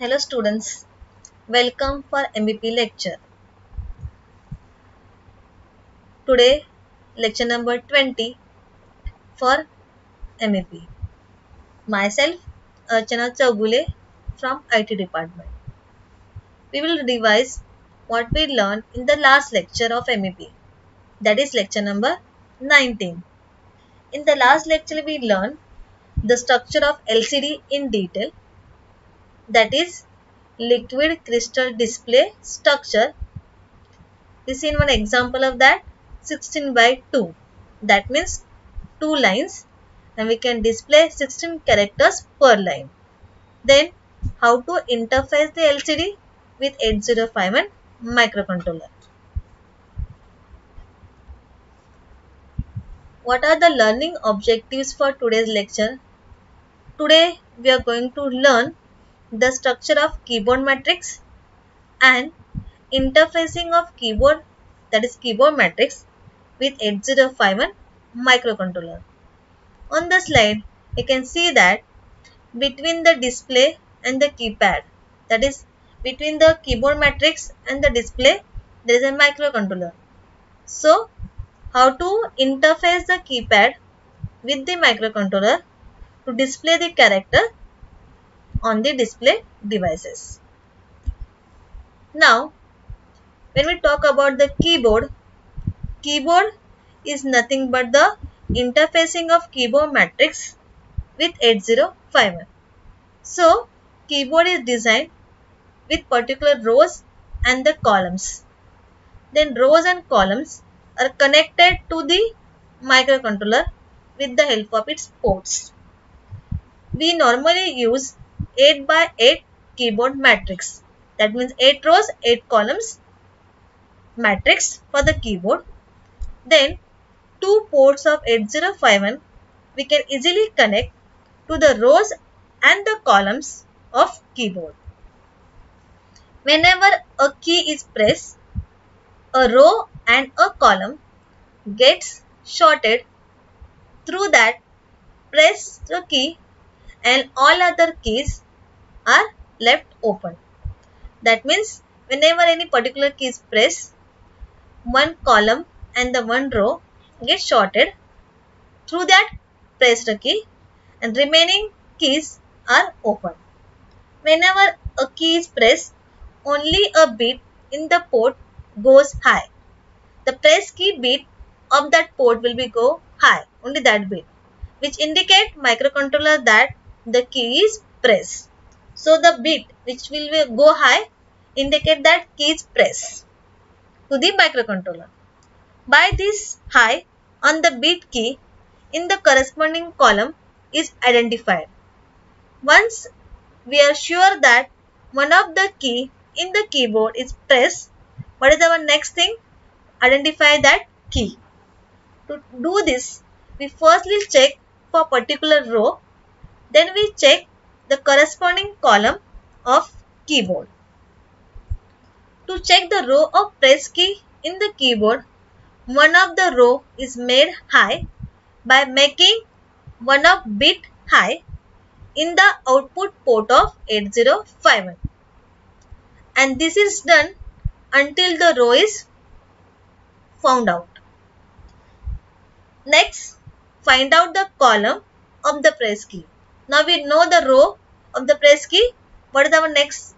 Hello students, welcome for MEP lecture. Today lecture number 20 for MEP. Myself Archana Chaugule from IT department. We will revise what we learned in the last lecture of MEP, that is lecture number 19. In the last lecture we learned the structure of LCD in detail, that is liquid crystal display structure. We seen one example of that, 16 by 2. That means 2 lines, and we can display 16 characters per line. Then how to interface the LCD with 8051 microcontroller. What are the learning objectives for today's lecture? Today we are going to learn the structure of keyboard matrix and interfacing of keyboard, that is keyboard matrix, with 8051 microcontroller. On the slide, you can see that between the display and the keypad, that is between the keyboard matrix and the display, there is a microcontroller. So, how to interface the keypad with the microcontroller to display the character on the display devices. Now, when we talk about the keyboard, keyboard is nothing but the interfacing of keyboard matrix with 8051. So, keyboard is designed with particular rows and the columns. Then rows and columns are connected to the microcontroller with the help of its ports. We normally use 8 by 8 keyboard matrix. That means 8 rows, 8 columns matrix for the keyboard. Then 2 ports of 8051 we can easily connect to the rows and the columns of keyboard. Whenever a key is pressed, a row and a column gets shorted. Through that, press the key and all other keys are left open. That means whenever any particular key is pressed, one column and the one row gets shorted. Through that, press the key and remaining keys are open. Whenever a key is pressed, only a bit in the port goes high. The press key bit of that port will be go high, only that bit, which indicate microcontroller that the key is pressed. So the bit which will go high indicate that key is pressed to the microcontroller. By this high on the bit key in the corresponding column is identified. Once we are sure that one of the key in the keyboard is pressed, what is our next thing? Identify that key. To do this, we firstly check for particular row, then we check the corresponding column of keyboard. To check the row of press key in the keyboard, one of the row is made high by making one of bit high in the output port of 8051, and this is done until the row is found out. Next, find out the column of the press key. Now we know the row of the press key. What is our next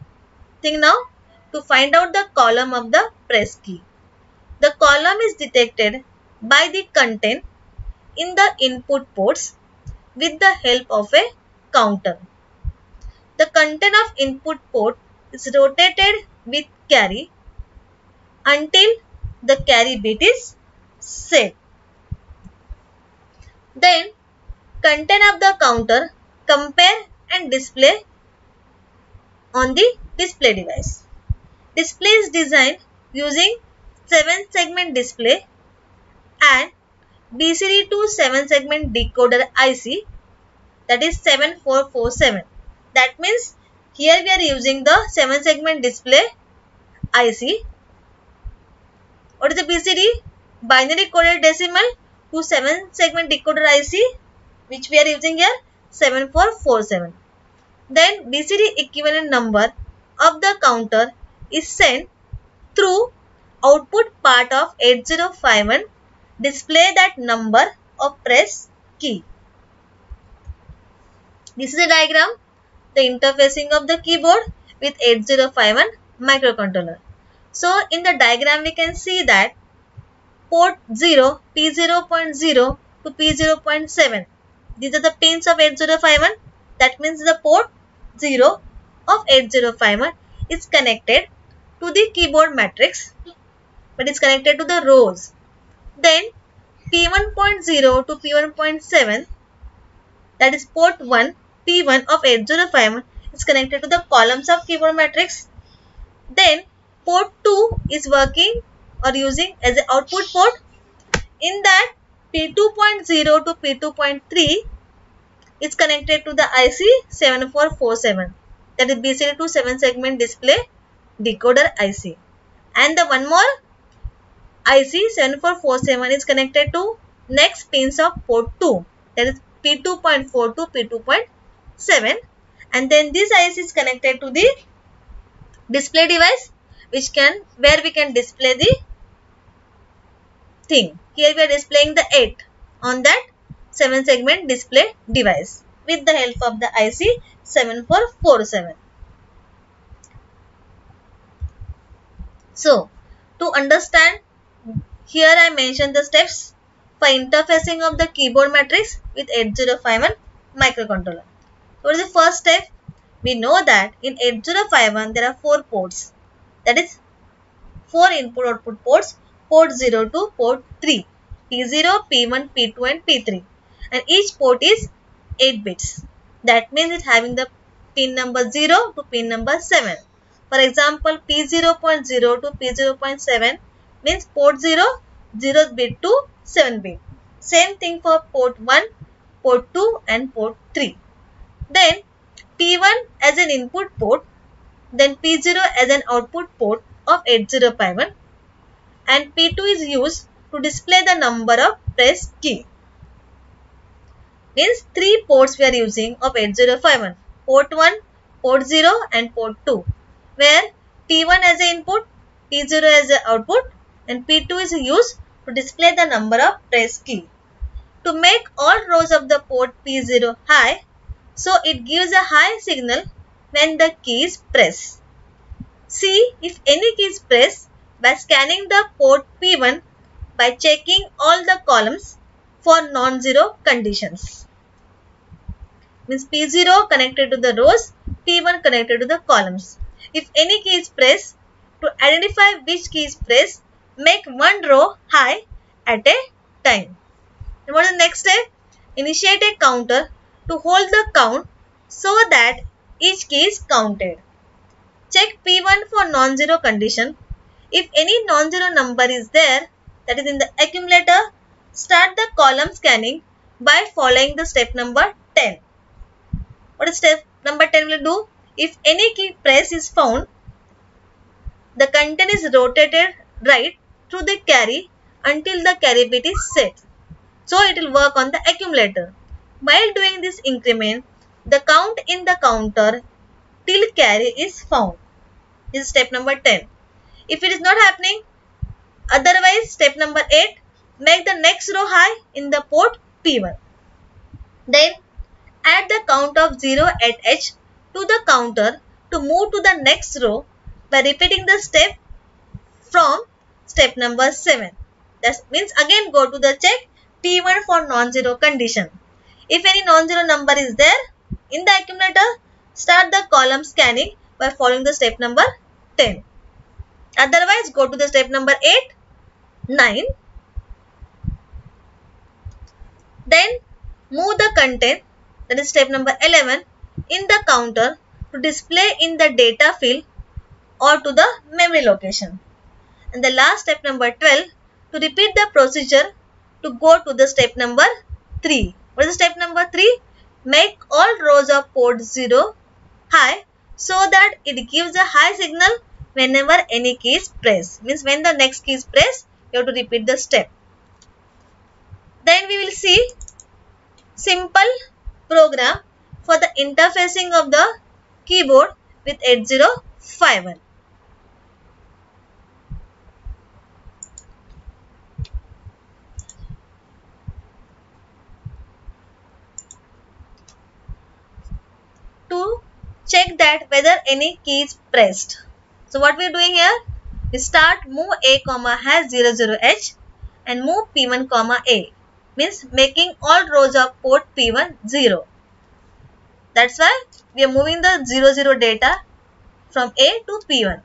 thing now? To find out the column of the press key. The column is detected by the content in the input ports with the help of a counter. The content of input port is rotated with carry until the carry bit is set. Then content of the counter compare and display on the display device. Display is designed using 7-segment display and BCD to 7-segment decoder IC, that is 7447. That means here we are using the 7-segment display IC. What is the BCD? Binary coded decimal to 7-segment decoder IC, which we are using here 7447. Then BCD equivalent number of the counter is sent through output part of 8051. Display that number or press key. This is a diagram, the interfacing of the keyboard with 8051 microcontroller. So in the diagram we can see that port 0, P0.0 to P0.7. These are the pins of 8051. That means the port 0 of 8051 is connected to the keyboard matrix, but is connected to the rows. Then P1.0 to P1.7, that is port 1, P1 of 8051 is connected to the columns of keyboard matrix. Then port 2 is working or using as an output port. In that P2.0 to P2.3 is connected to the IC 7447, that is BCD2 7 segment display decoder IC. And the one more IC 7447 is connected to next pins of port 2, that is P2.4 to P2.7, and then this IC is connected to the display device where we can display the thing. Here we are displaying the 8 on that 7 segment display device with the help of the IC 7447. So to understand, here I mentioned the steps for interfacing of the keyboard matrix with 8051 microcontroller. What is the first step? We know that in 8051 there are 4 ports, that is 4 input output ports, port 0 to port 3, P0, P1, P2 and P3, and each port is 8 bits. That means it's having the pin number 0 to pin number 7. For example, P0.0 to P0.7 means port 0, 0th bit to 7 bit. Same thing for port 1, port 2 and port 3. Then P1 as an input port, then P0 as an output port of 8051, and P2 is used to display the number of press key. Means 3 ports we are using of 8051, port 1, port 0 and port 2, where P1 as an input, P0 as an output and P2 is used to display the number of press key. To make all rows of the port P0 high, so it gives a high signal when the key is pressed. See if any key is pressed by scanning the port P1 by checking all the columns for non-zero conditions. Means P0 connected to the rows, P1 connected to the columns. If any key is pressed, to identify which key is pressed, make one row high at a time. And what is the next step? Initiate a counter to hold the count so that each key is counted. Check P1 for non-zero condition. If any non-zero number is there, that is in the accumulator, start the column scanning by following the step number 10. What is step number 10 will do? If any key press is found, the content is rotated right through the carry until the carry bit is set. So it will work on the accumulator. While doing this increment, the count in the counter till carry is found. This is step number 10. If it is not happening, otherwise step number 8, make the next row high in the port P1. Then add the count of 0 at H to the counter to move to the next row by repeating the step from step number 7. That means again go to the check P1 for non-zero condition. If any non-zero number is there in the accumulator, start the column scanning by following the step number 10. Otherwise, go to the step number 8, 9. Then move the content, that is step number 11, in the counter to display in the data field or to the memory location. And the last step number 12, to repeat the procedure to go to the step number 3. What is step number 3? Make all rows of port 0 high so that it gives a high signal whenever any key is pressed. Means when the next key is pressed, you have to repeat the step. Then we will see simple program for the interfacing of the keyboard with 8051. To check that whether any key is pressed. So what we are doing here? We start move A comma has 00H and move P1 comma A, means making all rows of port P1 0. That's why we are moving the 00 data from A to P1.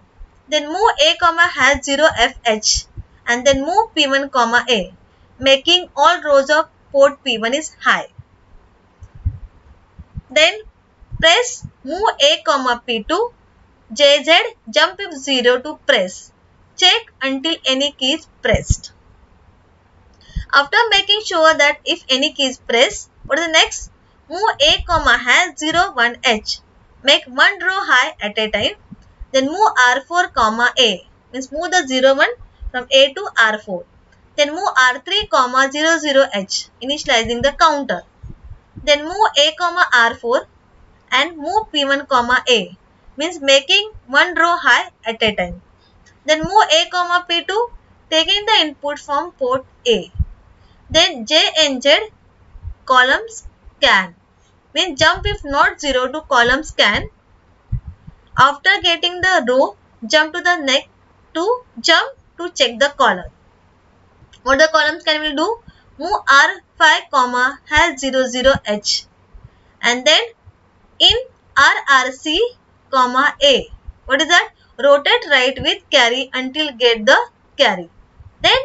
Then move A comma has 0FH and then move P1 comma A, making all rows of port P1 is high. Then press move A comma P2 JZ jump if 0 to press. Check until any key is pressed. After making sure that if any key is pressed, what is the next? Move A comma has 0 1H. Make one row high at a time. Then move R4 comma A. Means move the 0 1 from A to R4. Then move R3 comma 00H. Initializing the counter. Then move A comma R4 and move P1 comma A. Means making one row high at a time. Then move A comma P2 taking the input from port A. Then J and Z column scan. Means jump if not 0 to column scan. After getting the row, jump to the next to jump to check the column. What the column scan will do? Move R5 comma has 00H and then in RRC comma A. What is that? Rotate right with carry until get the carry. Then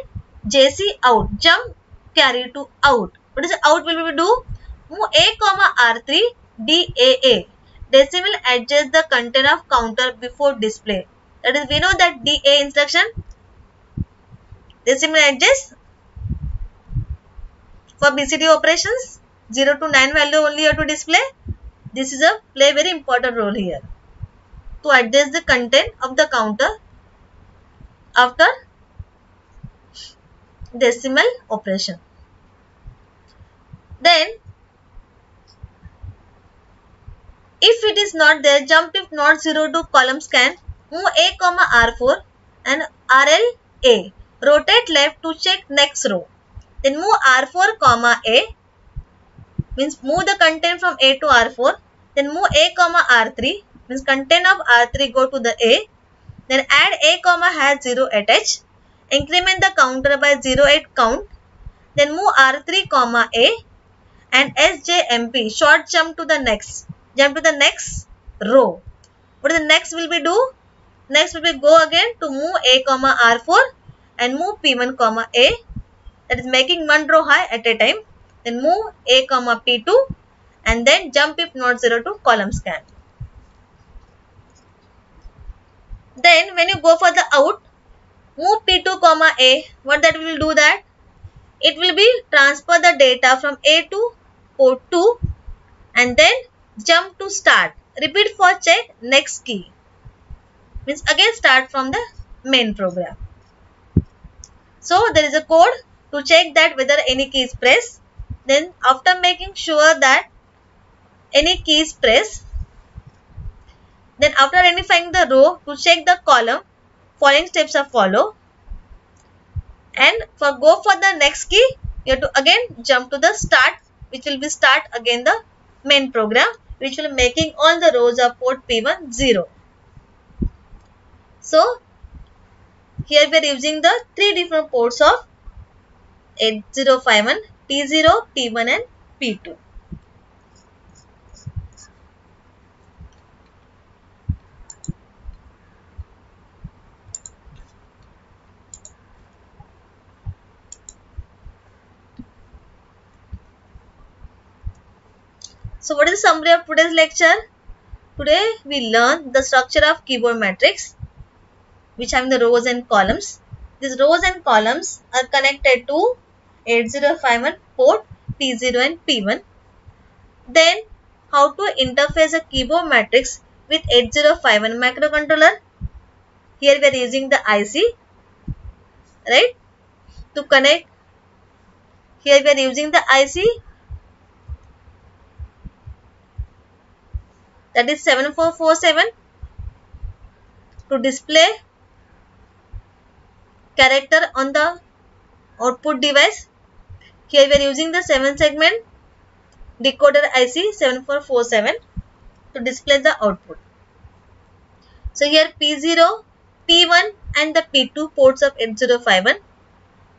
JC out. Jump carry to out. What is the out will we do? Move A comma R3 DAA. Decimal adjust the content of counter before display. That is, we know that DA instruction. Decimal adjust for BCD operations. 0 to 9 value only you have to display. This is a play very important role here. To adjust the content of the counter after decimal operation. Then if it is not there, jump if not 0 to column scan, move A comma R4 and RLA. Rotate left to check next row. Then move R4 comma A, means move the content from A to R4. Then move A comma R3, means content of R3 go to the A. Then add A comma has 0 at H. Increment the counter by 0 at count. Then move R3 comma A and SJMP short jump to the next. Jump to the next row. What is the next will be do? Next will be go again to move A comma R4 and move P1 comma A. That is making one row high at a time. Then move A comma P2 and then jump if not 0 to column scan. Then when you go for the out, move P2 comma A. What that will do that? It will be transfer the data from A to port 2 and then jump to start. Repeat for check next key. Means again start from the main program. So there is a code to check that whether any key is pressed. Then after making sure that any key is pressed, then after identifying the row to check the column, following steps are follow. And for go for the next key, you have to again jump to the start, which will be start again the main program, which will be making all the rows of port P1 0. So here we are using the three different ports of 8051, P0, P1 and P2. So what is the summary of today's lecture? Today we learn the structure of keyboard matrix, which having the rows and columns. These rows and columns are connected to 8051 port P0 and P1. Then how to interface a keyboard matrix with 8051 microcontroller. Here we are using the IC, right, to connect. Here we are using the IC that is 7447 to display character on the output device. Here we are using the 7 segment decoder IC 7447 to display the output. So here P0, P1 and the P2 ports of 8051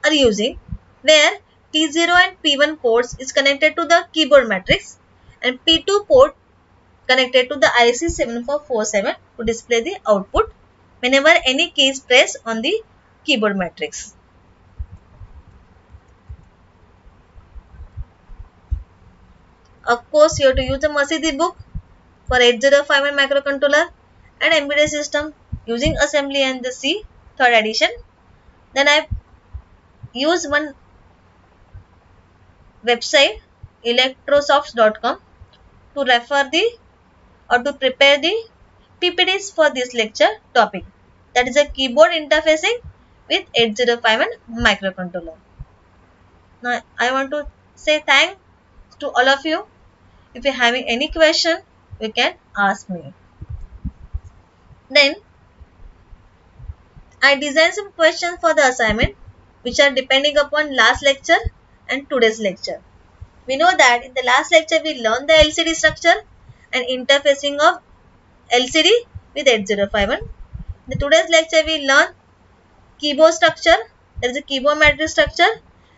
are using, where P0 and P1 ports is connected to the keyboard matrix and P2 port connected to the IC 7447 to display the output whenever any key is pressed on the keyboard matrix. Of course, you have to use the Masidi book for 8051 microcontroller and embedded system using assembly and the C 3rd edition. Then I use one website electrosofts.com to refer the or to prepare the PPTs for this lecture topic, that is a keyboard interfacing with 8051 microcontroller. Now I want to say thanks to all of you. If you are having any question, you can ask me. Then I designed some questions for the assignment which are depending upon last lecture and today's lecture. We know that in the last lecture we learned the LCD structure and interfacing of LCD with 8051. In the today's lecture we learn keyboard structure, there is a keyboard matrix structure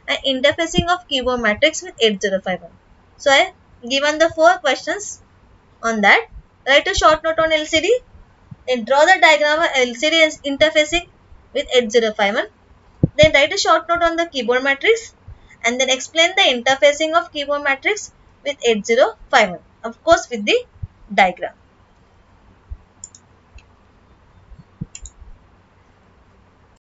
and interfacing of keyboard matrix with 8051. So I given the 4 questions on that. Write a short note on LCD, then draw the diagram of LCD interfacing with 8051. Then write a short note on the keyboard matrix and then explain the interfacing of keyboard matrix with 8051, of course with the diagram.